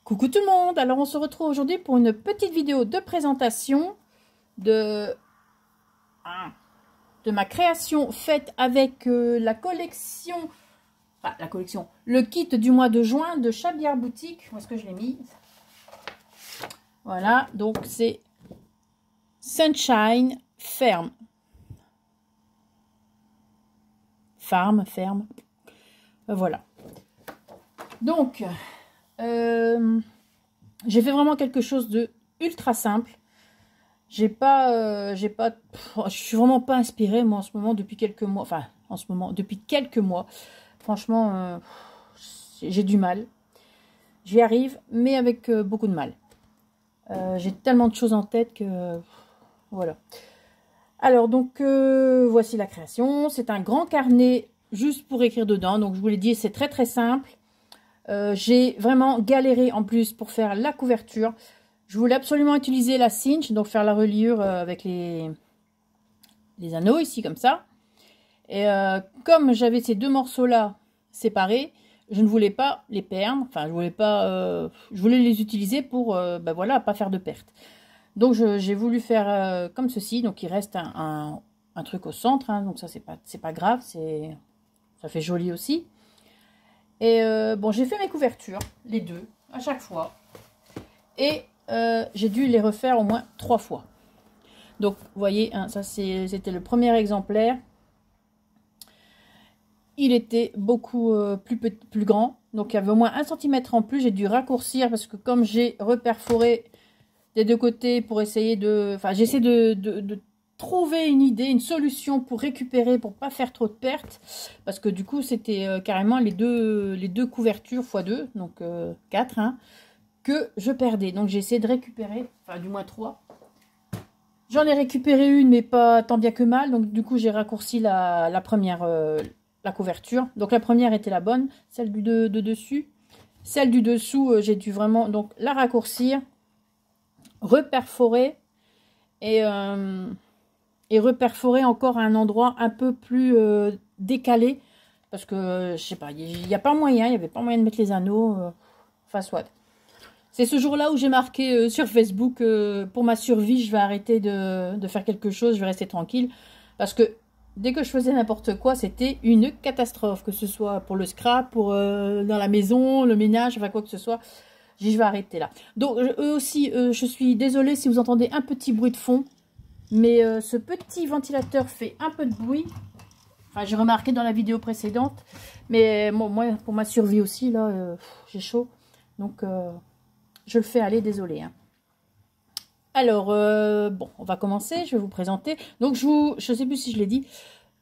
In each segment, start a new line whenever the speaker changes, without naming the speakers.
Coucou tout le monde, alors on se retrouve aujourd'hui pour une petite vidéo de présentation de ma création faite avec la collection, le kit du mois de juin de Chabière Boutique. Où est-ce que je l'ai mis? Voilà, donc c'est Sunshine Ferme. Ferme. Voilà. Donc, j'ai fait vraiment quelque chose de ultra simple. Je suis vraiment pas inspirée moi en ce moment depuis quelques mois. Enfin, en ce moment depuis quelques mois. Franchement, j'ai du mal. J'y arrive, mais avec beaucoup de mal. J'ai tellement de choses en tête que voilà. Alors donc voici la création. C'est un grand carnet juste pour écrire dedans. Donc je vous l'ai dit, c'est très très simple. J'ai vraiment galéré en plus pour faire la couverture. Je voulais absolument utiliser la cinch, donc faire la reliure avec les anneaux ici comme ça. Et comme j'avais ces deux morceaux là séparés, je ne voulais pas les perdre. Enfin, je voulais les utiliser pour voilà, pas faire de perte. Donc j'ai voulu faire comme ceci. Donc il reste un truc au centre, hein, donc ça c'est pas grave, ça fait joli aussi. Et bon, j'ai fait mes couvertures, les deux, à chaque fois. Et j'ai dû les refaire au moins 3 fois. Donc, vous voyez, hein, ça c'était le premier exemplaire. Il était beaucoup plus grand. Donc, il y avait au moins 1 cm en plus. J'ai dû raccourcir parce que comme j'ai reperforé des deux côtés pour essayer de... Enfin, j'essaie de trouver une idée, une solution pour récupérer, pour pas faire trop de pertes, parce que du coup c'était carrément les deux couvertures x2, donc 4, hein, que je perdais. Donc j'ai essayé de récupérer, enfin du moins 3. J'en ai récupéré une, mais pas tant bien que mal, donc du coup j'ai raccourci la première, la couverture. Donc la première était la bonne, celle de dessus. Celle du dessous, j'ai dû vraiment donc la raccourcir, reperforer et reperforer encore à un endroit un peu plus décalé, parce que je sais pas, il n'y a pas moyen, il n'y avait pas moyen de mettre les anneaux, enfin soit. C'est ce jour-là où j'ai marqué sur Facebook, pour ma survie, je vais arrêter de faire quelque chose, je vais rester tranquille, parce que dès que je faisais n'importe quoi, c'était une catastrophe, que ce soit pour le scrap, pour dans la maison, le ménage, enfin quoi que ce soit. J'ai dit, je vais arrêter là. Donc eux aussi, je suis désolée si vous entendez un petit bruit de fond. Mais ce petit ventilateur fait un peu de bruit. Enfin, j'ai remarqué dans la vidéo précédente. Mais bon, moi, pour ma survie aussi, là, j'ai chaud. Donc, je le fais aller, désolé. Hein. Alors, bon, on va commencer. Je vais vous présenter. Donc, je sais plus si je l'ai dit.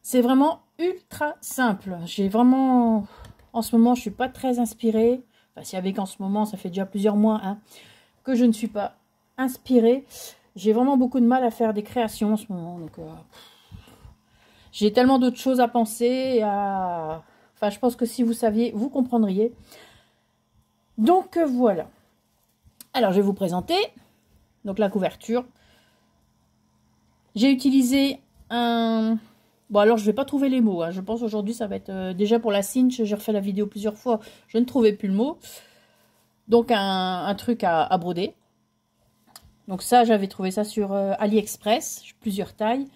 C'est vraiment ultra simple. J'ai vraiment... En ce moment, je suis pas très inspirée. Enfin, si avec en ce moment, ça fait déjà plusieurs mois hein, que je ne suis pas inspirée. J'ai vraiment beaucoup de mal à faire des créations en ce moment. Donc, j'ai tellement d'autres choses à penser. Enfin, je pense que si vous saviez, vous comprendriez. Donc, voilà. Alors, je vais vous présenter donc la couverture. J'ai utilisé un... Bon, alors, je ne vais pas trouver les mots. Hein. Je pense aujourd'hui, ça va être... déjà, pour la cinch, j'ai refait la vidéo plusieurs fois. Je ne trouvais plus le mot. Donc, un truc à broder. Donc ça, j'avais trouvé ça sur AliExpress, plusieurs tailles.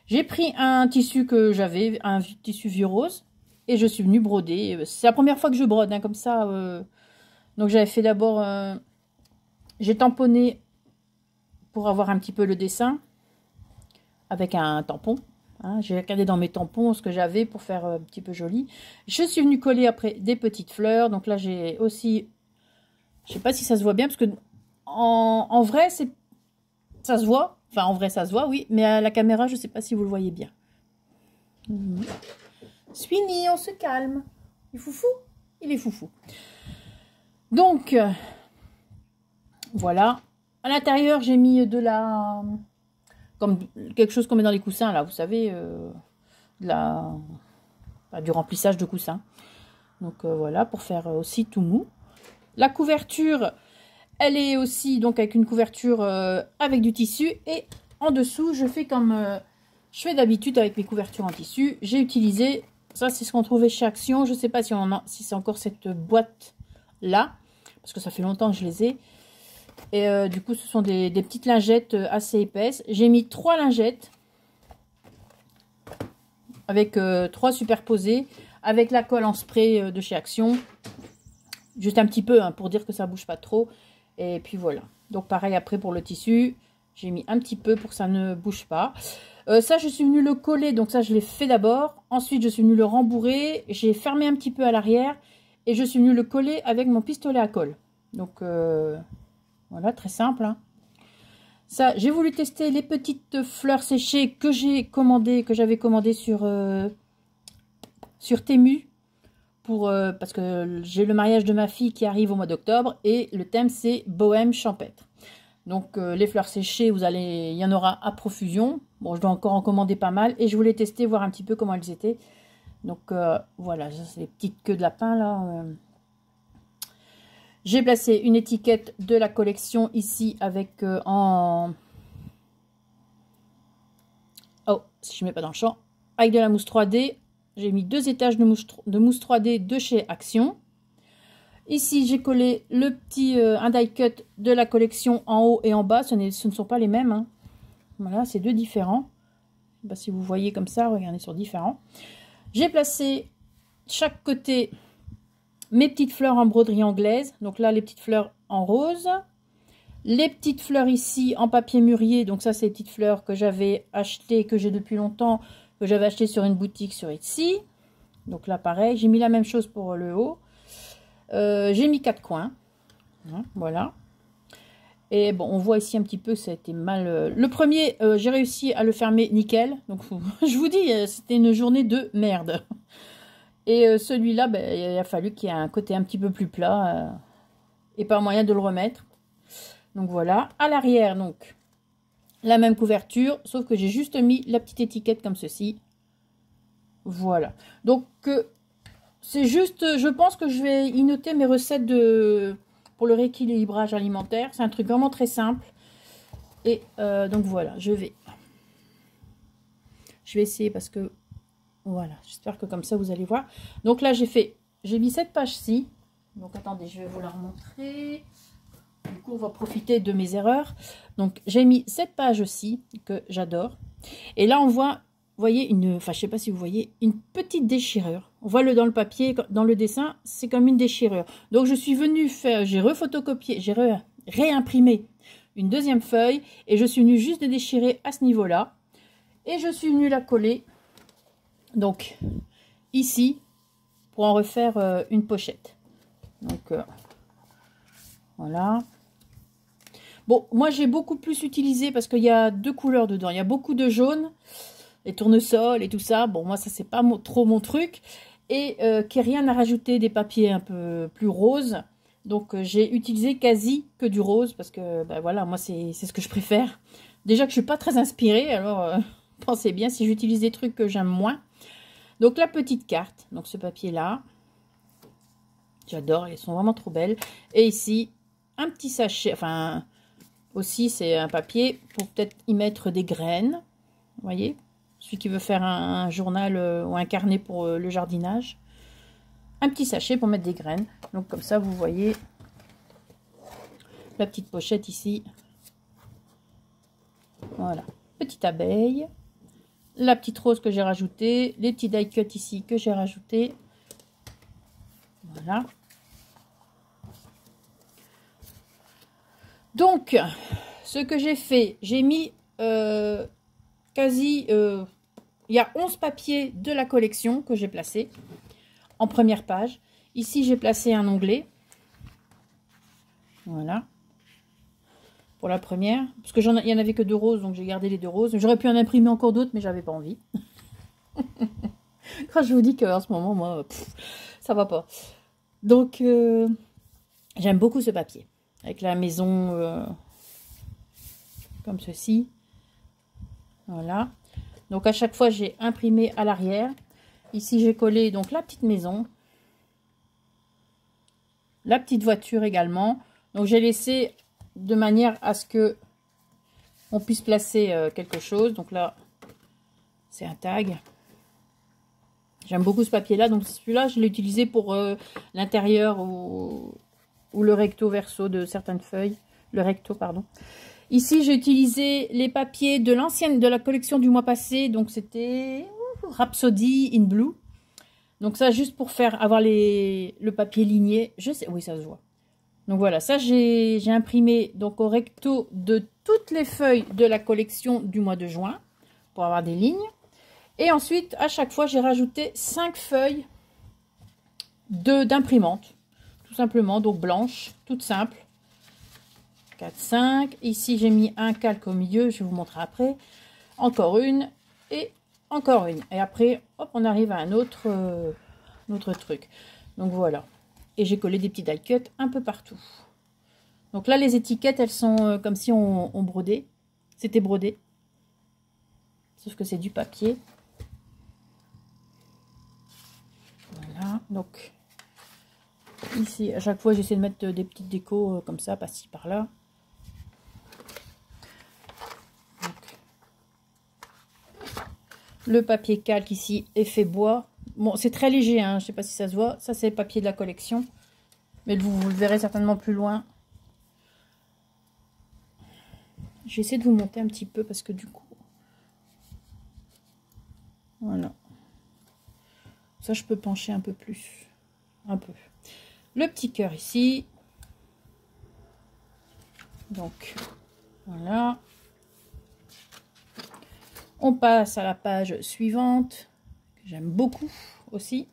J'ai pris un tissu que j'avais, un tissu vieux rose, et je suis venue broder. C'est la première fois que je brode, hein, comme ça. Donc j'avais fait d'abord, j'ai tamponné pour avoir un petit peu le dessin, avec un tampon. Hein. J'ai regardé dans mes tampons ce que j'avais pour faire un petit peu joli. Je suis venue coller après des petites fleurs. Donc là, j'ai aussi, je sais pas si ça se voit bien, parce que en vrai, ça se voit. Enfin, en vrai, ça se voit, oui. Mais à la caméra, je ne sais pas si vous le voyez bien. Sweeney, on se calme. Il est foufou. Il est foufou. Donc, voilà. À l'intérieur, j'ai mis de la... Comme quelque chose qu'on met dans les coussins, là. Vous savez, du remplissage de coussins. Donc, voilà, pour faire aussi tout mou. La couverture... Elle est aussi donc avec une couverture avec du tissu. Et en dessous, je fais comme je fais d'habitude avec mes couvertures en tissu. J'ai utilisé, ça c'est ce qu'on trouvait chez Action. Je ne sais pas si c'est encore cette boîte là. parce que ça fait longtemps que je les ai. Et du coup, ce sont des petites lingettes assez épaisses. J'ai mis 3 lingettes avec 3 superposées, avec la colle en spray de chez Action. Juste un petit peu, hein, pour dire que ça bouge pas trop. Et puis voilà. Donc pareil après pour le tissu, j'ai mis un petit peu pour que ça ne bouge pas. Ça, je suis venue le coller, donc ça je l'ai fait d'abord. Ensuite, je suis venue le rembourrer. J'ai fermé un petit peu à l'arrière et je suis venue le coller avec mon pistolet à colle. Donc voilà, très simple. Hein. Ça, j'ai voulu tester les petites fleurs séchées que j'avais commandées sur Temu. Parce que j'ai le mariage de ma fille qui arrive au mois d'octobre et le thème c'est bohème champêtre. Donc les fleurs séchées, il y en aura à profusion. Bon, je dois encore en commander pas mal et je voulais tester, voir un petit peu comment elles étaient. Donc voilà, ça c'est les petites queues de lapin là. J'ai placé une étiquette de la collection ici avec oh, si je ne mets pas dans le champ, avec de la mousse 3D. J'ai mis 2 étages de mousse 3D de chez Action. Ici, j'ai collé le petit un die cut de la collection en haut et en bas. Ce ne sont pas les mêmes. Hein. Voilà, c'est 2 différents. Je sais pas si vous voyez comme ça, regardez sur différents. J'ai placé chaque côté mes petites fleurs en broderie anglaise. Donc là, les petites fleurs en rose. Les petites fleurs ici en papier mûrier. Donc ça, c'est les petites fleurs que j'avais achetées, que j'ai depuis longtemps, que j'avais acheté sur une boutique sur Etsy. Donc là, pareil, j'ai mis la même chose pour le haut. J'ai mis 4 coins. Hein, voilà. Et bon, on voit ici un petit peu, ça a été mal. Le premier, j'ai réussi à le fermer nickel. Donc, je vous dis, c'était une journée de merde. Et celui-là, ben, il a fallu qu'il y ait un côté un petit peu plus plat. Et pas moyen de le remettre. Donc voilà. À l'arrière, donc, la même couverture, sauf que j'ai juste mis la petite étiquette comme ceci. Voilà. Donc, c'est juste, je pense que je vais y noter mes recettes pour le rééquilibrage alimentaire. C'est un truc vraiment très simple. Et donc voilà, je vais essayer parce que, voilà, j'espère que comme ça vous allez voir. Donc là, j'ai mis cette page-ci. Donc attendez, je vais vous la remontrer. Du coup, on va profiter de mes erreurs. Donc, j'ai mis cette page-ci que j'adore. Et là, on voit, vous voyez, enfin, je sais pas si vous voyez, une petite déchirure. On voit dans le papier, dans le dessin, c'est comme une déchirure. Donc, je suis venue faire, j'ai refotocopié, j'ai réimprimé une deuxième feuille et je suis venue juste de déchirer à ce niveau-là. Et je suis venue la coller, donc, ici, pour en refaire une pochette. Donc, voilà. Bon, moi j'ai beaucoup plus utilisé parce qu'il y a 2 couleurs dedans. Il y a beaucoup de jaune, les tournesols et tout ça. Bon, moi ça c'est pas trop mon truc. Et Kérian a rajouté des papiers un peu plus roses. Donc j'ai utilisé quasi que du rose parce que ben, voilà, moi c'est ce que je préfère. Déjà que je suis pas très inspirée, alors pensez bien si j'utilise des trucs que j'aime moins. Donc la petite carte, donc ce papier là. J'adore, elles sont vraiment trop belles. Et ici, un petit sachet, enfin... Aussi, c'est un papier pour peut-être y mettre des graines. Vous voyez, celui qui veut faire un journal ou un carnet pour le jardinage. Un petit sachet pour mettre des graines. Donc comme ça, vous voyez la petite pochette ici. Voilà, petite abeille. La petite rose que j'ai rajoutée. Les petits die cut ici que j'ai rajouté. Voilà. Donc, ce que j'ai fait, j'ai mis quasi... il y a 11 papiers de la collection que j'ai placés en première page. Ici, j'ai placé un onglet. Voilà. Pour la première. Parce que il n'y en avait que 2 roses, donc j'ai gardé les 2 roses. J'aurais pu en imprimer encore d'autres, mais j'avais pas envie. Quand je vous dis qu'en ce moment, moi, ça va pas. Donc, j'aime beaucoup ce papier. Avec la maison comme ceci. Voilà. Donc à chaque fois, j'ai imprimé à l'arrière. Ici, j'ai collé donc la petite maison. La petite voiture également. Donc j'ai laissé de manière à ce que on puisse placer quelque chose. Donc là, c'est un tag. J'aime beaucoup ce papier-là. Donc celui-là, je l'ai utilisé pour l'intérieur ou ou le recto verso de certaines feuilles. Le recto, pardon. Ici, j'ai utilisé les papiers de l'ancienne, de la collection du mois passé. Donc, c'était Rhapsody in Blue. Donc, ça, juste pour faire avoir le papier ligné. Je sais, oui, ça se voit. Donc, voilà. Ça, j'ai imprimé donc au recto de toutes les feuilles de la collection du mois de juin. Pour avoir des lignes. Et ensuite, à chaque fois, j'ai rajouté 5 feuilles d'imprimante. Tout simplement, donc blanches, toutes simples. 4, 5. Ici, j'ai mis un calque au milieu. Je vais vous montrer après. Encore une. Et encore une. Et après, hop, on arrive à un autre truc. Donc, voilà. Et j'ai collé des petits die cuts un peu partout. Donc là, les étiquettes, elles sont comme si on brodait. C'était brodé. Sauf que c'est du papier. Voilà. Donc, ici, à chaque fois, j'essaie de mettre des petites décos comme ça, par-ci, par-là. Le papier calque ici, effet bois. Bon, c'est très léger, hein, je ne sais pas si ça se voit. Ça, c'est le papier de la collection. Mais vous le verrez certainement plus loin. Je vais essayer de vous monter un petit peu parce que du coup... Voilà. Ça, je peux pencher un peu plus. Un peu. Le petit cœur ici. Donc, voilà. On passe à la page suivante, que j'aime beaucoup aussi.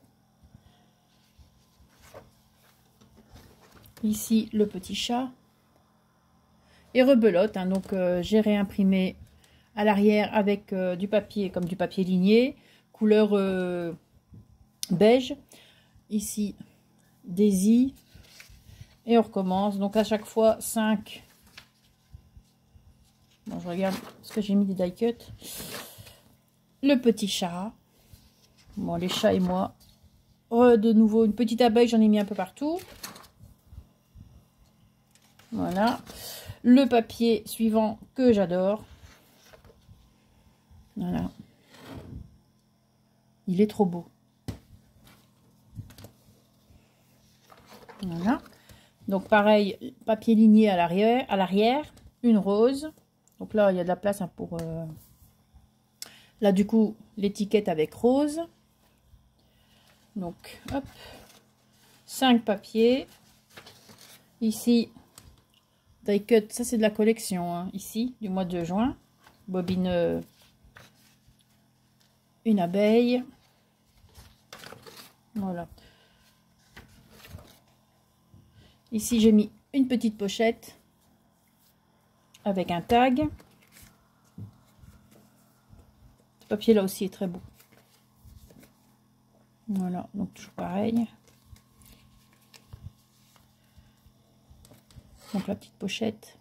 Ici, le petit chat. Et rebelote, hein, donc j'ai réimprimé à l'arrière avec du papier, comme du papier ligné, couleur beige. Ici, Daisy. Et on recommence. Donc à chaque fois, 5. Bon, je regarde ce que j'ai mis des die cuts. Le petit chat. Bon, les chats et moi. De nouveau, une petite abeille, j'en ai mis un peu partout. Voilà. Le papier suivant que j'adore. Voilà. Il est trop beau. Voilà. Donc pareil, papier ligné à l'arrière, une rose. Donc là, il y a de la place hein, pour... Là, du coup, l'étiquette avec rose. Donc, hop. 5 papiers. Ici, die cut, ça c'est de la collection. Hein, ici, du mois de juin. Bobine, une abeille. Voilà. Ici, j'ai mis une petite pochette avec un tag. Ce papier là aussi est très beau. Voilà, donc toujours pareil. Donc la petite pochette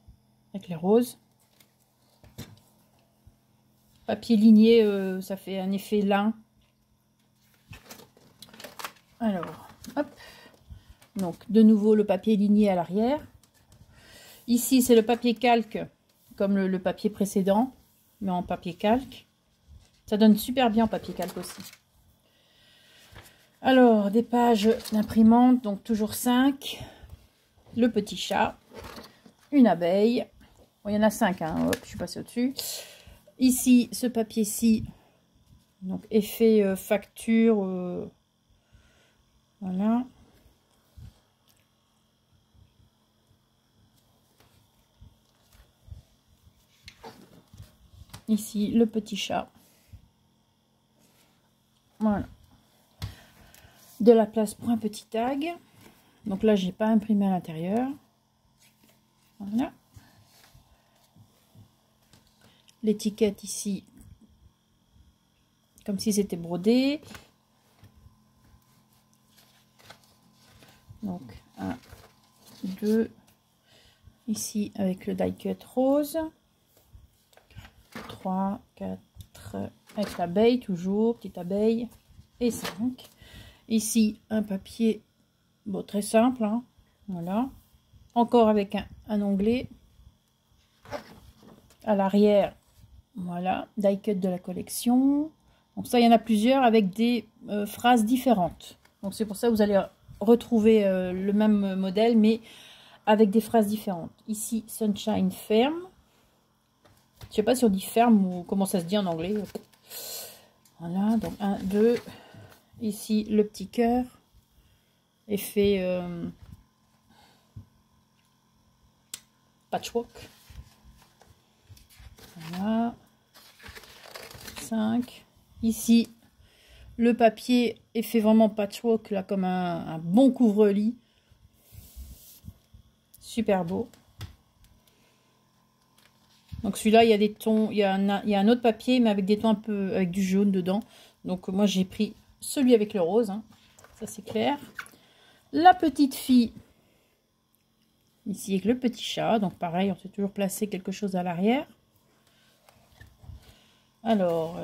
avec les roses. Papier ligné, ça fait un effet lin. Alors, hop. Donc de nouveau le papier ligné à l'arrière. Ici c'est le papier calque comme le papier précédent, mais en papier calque. Ça donne super bien en papier calque aussi. Alors, des pages d'imprimante, donc toujours 5. Le petit chat. Une abeille. Bon, il y en a 5, hein. Hop, je suis passée au-dessus. Ici, ce papier-ci. Donc, effet facture. Voilà. Ici, le petit chat. Voilà. De la place pour un petit tag. Donc là, j'ai pas imprimé à l'intérieur. Voilà. L'étiquette ici, comme si c'était brodé. Donc, 1, 2. Ici, avec le die cut rose. 3, 4, avec l'abeille, toujours, petite abeille. Et 5. Ici, un papier, bon, très simple, hein, voilà. Encore avec un onglet. À l'arrière, voilà, die cut de la collection. Donc ça, il y en a plusieurs avec des phrases différentes. Donc c'est pour ça que vous allez retrouver le même modèle, mais avec des phrases différentes. Ici, Sunshine Ferme. Je sais pas si on dit ferme ou comment ça se dit en anglais. Voilà, donc 1, 2. Ici, le petit cœur. Effet patchwork. Voilà. 5. Ici, le papier est fait vraiment patchwork, là, comme un bon couvre-lit. Super beau. Donc celui-là, il y a des tons, il y a un autre papier, mais avec des tons un peu, avec du jaune dedans. Donc moi, j'ai pris celui avec le rose, hein. Ça c'est clair. La petite fille, ici avec le petit chat. Donc pareil, on s'est toujours placé quelque chose à l'arrière. Alors,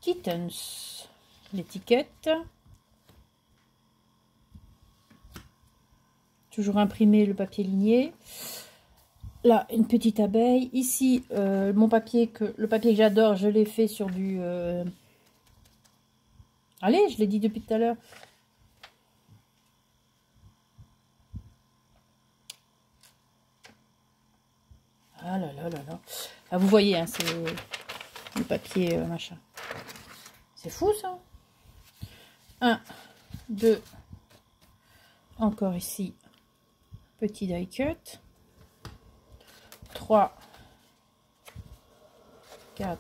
Kittens, l'étiquette. Toujours imprimé le papier ligné. Là, une petite abeille. Ici, mon papier, le papier que j'adore, je l'ai fait sur du... Allez, je l'ai dit depuis tout à l'heure. Ah là là là là. Ah, vous voyez, hein, c'est le papier machin. C'est fou ça. 1, 2. Encore ici. Petit die cut. 3, 4,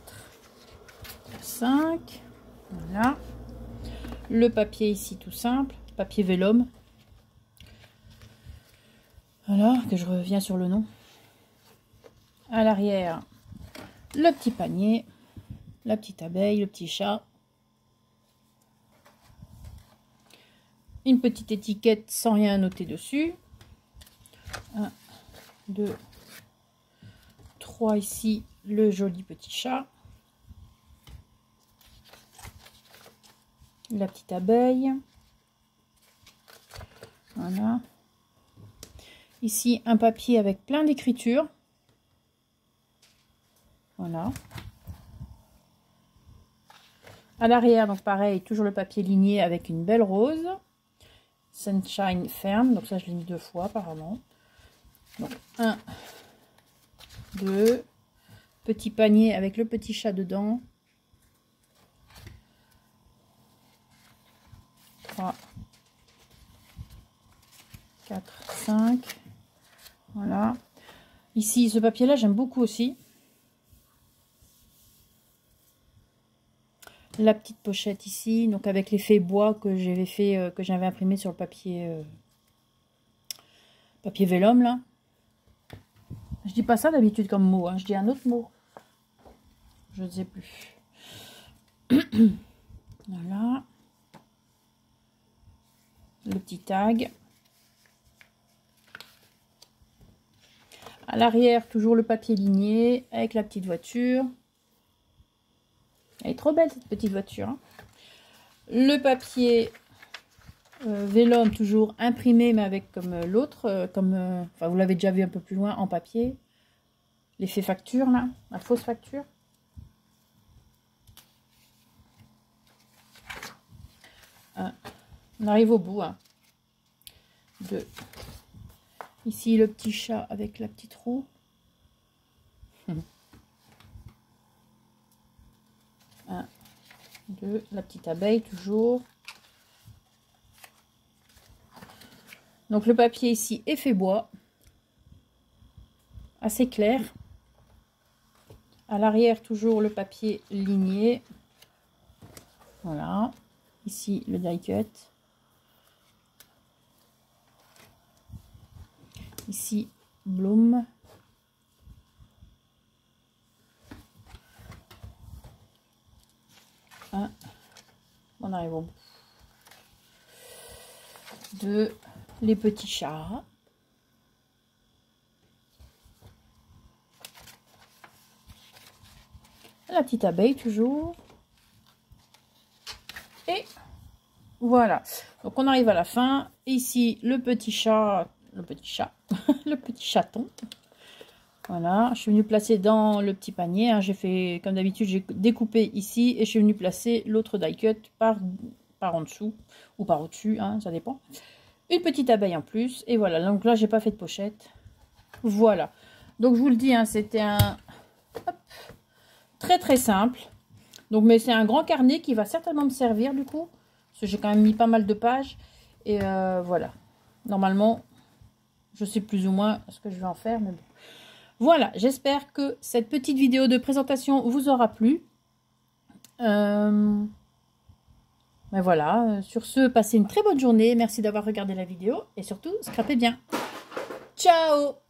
5. Voilà. Le papier ici tout simple. Papier vélum. Voilà, que je reviens sur le nom. À l'arrière, le petit panier, la petite abeille, le petit chat. Une petite étiquette sans rien noter dessus. 1, 2, 3 ici, le joli petit chat. La petite abeille. Voilà. Ici, un papier avec plein d'écritures. Voilà. À l'arrière, donc pareil, toujours le papier ligné avec une belle rose. Sunshine Ferme, donc ça je l'ai mis 2 fois apparemment. Donc 1, 2, petit panier avec le petit chat dedans. 3, 4, 5. Voilà. Ici, ce papier-là, j'aime beaucoup aussi. La petite pochette ici, donc avec l'effet bois que j'avais fait, que j'avais imprimé sur le papier papier vélum là. Je dis pas ça d'habitude comme mot, hein. Je dis un autre mot. Je ne sais plus. Voilà. Le petit tag. À l'arrière, toujours le papier ligné avec la petite voiture. Elle est trop belle cette petite voiture, hein. Le papier vélum toujours imprimé, mais avec comme l'autre, enfin vous l'avez déjà vu un peu plus loin en papier. L'effet facture là, la fausse facture. On arrive au bout. 2. Ici le petit chat avec la petite roue. 1, 2, la petite abeille toujours. Donc le papier ici effet bois, assez clair. À l'arrière toujours le papier ligné. Voilà. Ici le die cut. Ici Bloom. On arrive au bout. 2, les petits chats. La petite abeille toujours. Et voilà. Donc on arrive à la fin. Ici le petit chat, le petit chaton. Voilà, je suis venue placer dans le petit panier, hein. J'ai fait, comme d'habitude, j'ai découpé ici et je suis venue placer l'autre die cut par en dessous ou par au-dessus, hein, ça dépend. une petite abeille en plus. Et voilà, donc là, j'ai pas fait de pochette. Voilà. Donc, je vous le dis, hein, c'était un... Hop, très, très simple. Donc, mais c'est un grand carnet qui va certainement me servir, du coup. Parce que j'ai quand même mis pas mal de pages. Et voilà. Normalement, je sais plus ou moins ce que je vais en faire, mais bon. Voilà, j'espère que cette petite vidéo de présentation vous aura plu. Mais voilà, sur ce, passez une très bonne journée. Merci d'avoir regardé la vidéo et surtout, scrapez bien. Ciao!